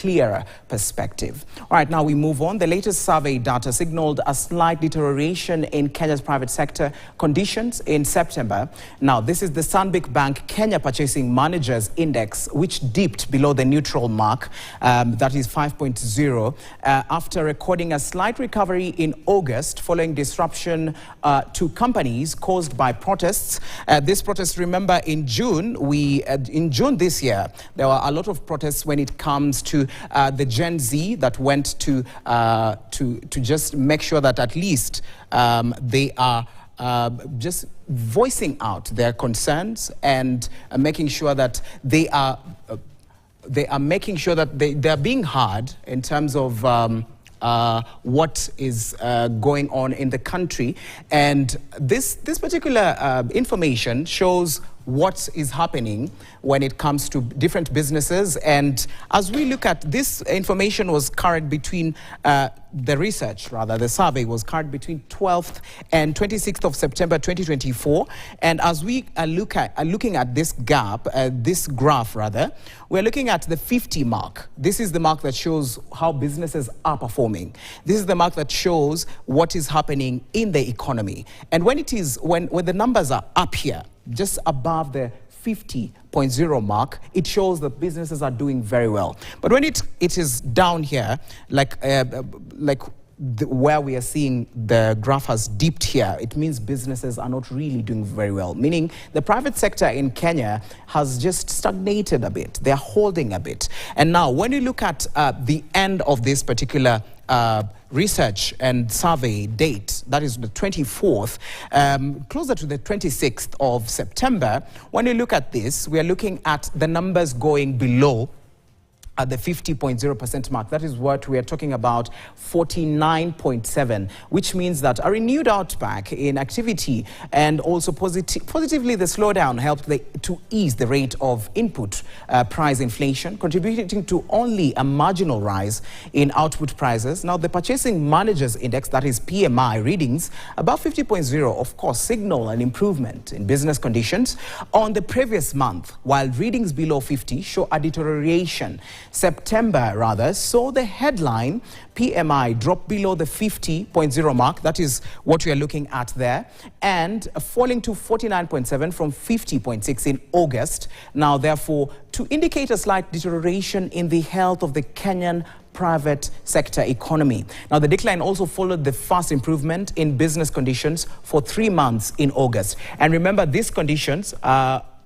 clearer perspective. All right, now we move on. The latest survey data signaled a slight deterioration in Kenya's private sector conditions in September. Now, this is the Stanbic Bank Kenya Purchasing Managers Index, which dipped below the neutral mark, that is 5.0, after recording a slight recovery in August following disruption to companies caused by protests. This protest, remember, in June this year, there were a lot of protests when it comes to the Gen Z that went to just make sure that at least they are just voicing out their concerns and making sure that they are making sure that they are being heard in terms of what is going on in the country. And this particular information shows what is happening when it comes to different businesses. And as we look at this, information was carried between the survey was carried between 12th and 26th of September 2024. And as we are looking at this graph, we're looking at the 50 mark. This is the mark that shows how businesses are performing. This is the mark that shows what is happening in the economy. And when the numbers are up here, just above the 50.0 mark, it shows that businesses are doing very well. But when it is down here, where we are seeing the graph has dipped here, it means businesses are not really doing very well, meaning the private sector in Kenya has just stagnated a bit. They're holding a bit. And now when you look at the end of this particular research and survey date, that is the 24th, closer to the 26th of September, when you look at this, we are looking at the numbers going below at the 50.0% mark. That is what we are talking about, 49.7, which means that a renewed outback in activity and also positively the slowdown helped to ease the rate of input price inflation, contributing to only a marginal rise in output prices. Now, the Purchasing Managers Index, that is PMI readings, above 50.0, of course, signal an improvement in business conditions on the previous month, while readings below 50 show a deterioration. September, saw the headline PMI drop below the 50.0 mark. That is what we are looking at there, and falling to 49.7 from 50.6 in August. Now, therefore, to indicate a slight deterioration in the health of the Kenyan private sector economy. Now, the decline also followed the fast improvement in business conditions for 3 months in August. And remember, these conditions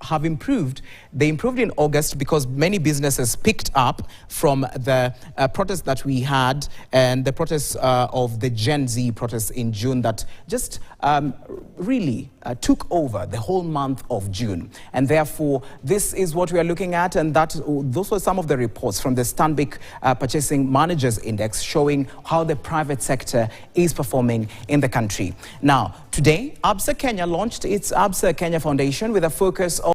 have improved. They improved in August because many businesses picked up from the protests that we had and the protests of the Gen Z protests in June that just really took over the whole month of June. And therefore, this is what we are looking at, and those were some of the reports from the Stanbic Purchasing Managers Index showing how the private sector is performing in the country. Now, today, ABSA Kenya launched its ABSA Kenya Foundation with a focus on